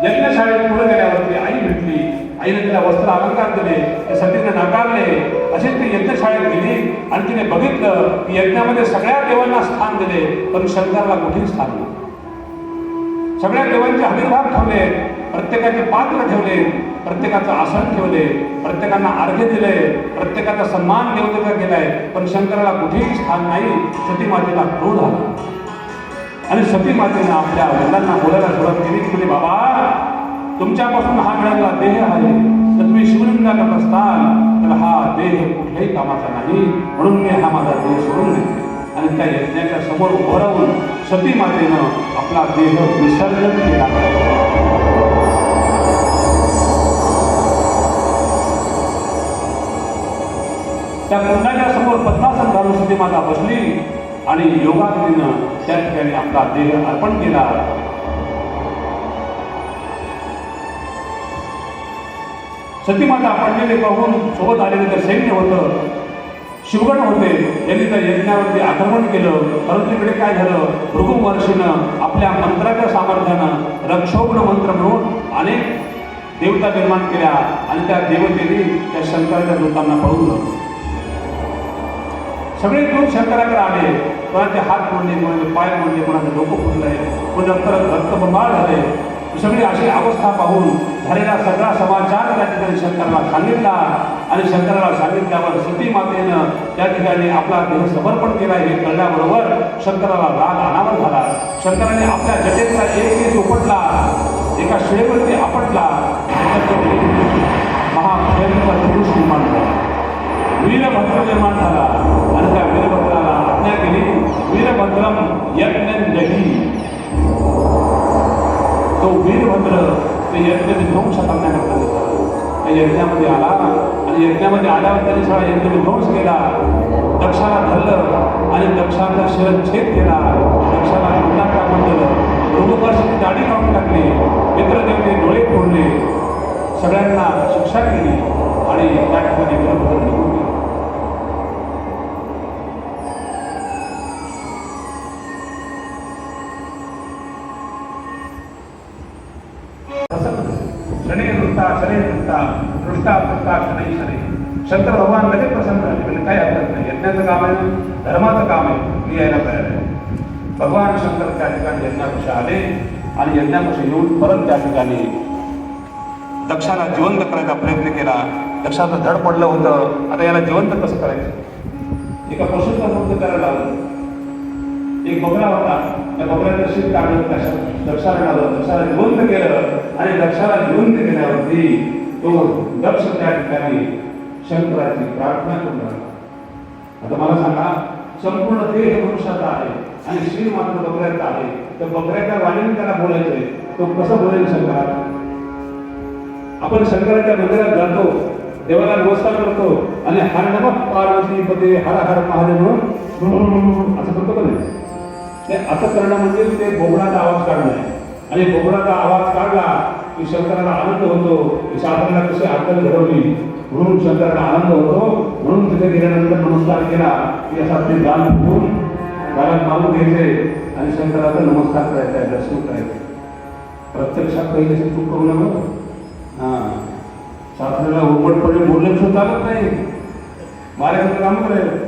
यज्ञशाळेत पुढे गेल्यावरती आई भेटली. आईने तिला वस्त्र अलंकार दिले, ते सतीने नाकारले. अशीच ती यज्ञशाळेत गेली आणि तिने बघितलं की यज्ञामध्ये सगळ्या देवांना स्थान दिले, पण शंकराला कुठेच स्थान नाही. सगळ्या देवांचे हविर्भाग ठेवले, प्रत्येकाचे पात्र ठेवले, प्रत्येकाचं आसन ठेवले, प्रत्येकांना अर्घ्य दिले, प्रत्येकाचा सन्मान देवतेचा केलाय, पण शंकराला कुठेही स्थान नाही. सती मातेला क्रोध आला आणि सती मातेनं आपल्या वडिलांना बोलायला सुरुवात केली की म्हणजे बाबा, तुमच्यापासून हा मिळालेला देह आहे, तर तुम्ही शिवलिंगाला असताल तर हा देह कुठल्याही कामाचा नाही, म्हणून मी हा माझा देह सोडून देते. आणि त्या यज्ञाच्या समोर उभं राहून सती मातेनं आपला देह विसर्जन केला. त्या कुंडाच्या समोर पद्मासन घालून सती माता बसली आणि योगाग्नीनं त्या ठिकाणी आपला देह अर्पण केला. सतीमाता पडलेले पाहून सोबत आलेले ते सैन्य होतं, शिवगण होते, यांनी त्या यज्ञावरती आक्रमण केलं. परंतु इकडे काय झालं, भृगु महर्षीनं आपल्या मंत्राच्या सामर्थ्यानं रक्षोगण मंत्र म्हणून अनेक देवता निर्माण केल्या आणि त्या देवतेने त्या शंकराच्या दूतांना पळवलं. सगळे दूत शंकराकडे आले, कोणाचे हात मोडले, कोणाचे पाय मोडले, कोणाचे डोकं फुटलंय, कोणी रक्तबंबाळ झाले. सगळी अशी अवस्था पाहून झालेला सगळा समाचार त्या ठिकाणी शंकराला सांगितला आणि शंकराला सांगितल्यावर सती मातेनं त्या ठिकाणी आपला देह समर्पण केला. हे कळल्याबरोबर शंकराला राग अनावर झाला. शंकराने आपल्या जटेचा एक केस उपटला, एका शिळेवरती आपटला, महाभयंकर पुरुष निर्माण झाला, वीरभद्र निर्माण झाला आणि त्या वीरभद्राला आज्ञा केली, वीरभद्रम यज्ञ जही. तो वीरभद्र ते यज्ञ विध्वंस करण्याकरता होता. त्या यज्ञामध्ये आला आणि यज्ञामध्ये आल्यावर त्यांनी सगळा यज्ञ विध्वंस केला. दक्षाला धरलं आणि दक्षाचा शिरच्छेद केला. दक्षाला कुंडात टाकून दिलं, भृगुमहर्षीची दाढी काढून टाकली, मित्रदेवते डोळे फोडले, सगळ्यांना शिक्षा केली आणि त्या ठिकाणी वीरभद्र निघून गेला. शंकर भगवान लगेच प्रसन्न झाले, म्हणजे काही हरकत नाही, यज्ञाचं काम आहे, धर्माचं काम आहे, मी यायला तयार आहे. भगवान शंकर त्या ठिकाणी यज्ञापाशी आले आणि यज्ञापाशी येऊन परत त्या ठिकाणी दक्षाला जिवंत करायचा प्रयत्न केला. दक्षाचं धड पडलं होतं, आता याला जिवंत कसं करायचं. एका पशुचा मूर्त करायला लावलं. एक बकरा होता, त्या बकऱ्याचं शीत काढून दक्षाला लावलं, दक्षाला जिवंत केलं आणि दक्षाला जिवंत केल्यावरती तो दक्ष त्या ठिकाणी शंकराची प्रार्थना करून राहिला. आता मला सांगा, संपूर्ण देह मनुष्याचा आहे आणि श्री मात्र बकऱ्याचा आहे, तर बकऱ्याच्या वाणीने त्याला बोलायचंय, तो कसं बोलेल शंकराला. आपण शंकराच्या मंदिरात जातो, देवाला नमस्कार करतो आणि हर नमः पार्वती पते हर हर महादेव म्हणून असं करतो का नाही. ते असं करणं म्हणजे ते बोबडाचा आवाज काढणं आहे आणि बोबडाचा आवाज काढला की शंकराला आनंद होतो. शास्त्राला कशी अक्कल घडवली म्हणून शंकराला आनंद होतो. म्हणून तिथे गेल्यानंतर नमस्कार केला की असा ते दान फुटून दारात मारून घ्यायचे आणि शंकराचा नमस्कार करायचा, दर्शन करायचे. प्रत्यक्षात काही अशी चूक करू नका. शास्त्राला उघडपणे बोलण्याचं चालत नाही, मारायचं काम करायचं.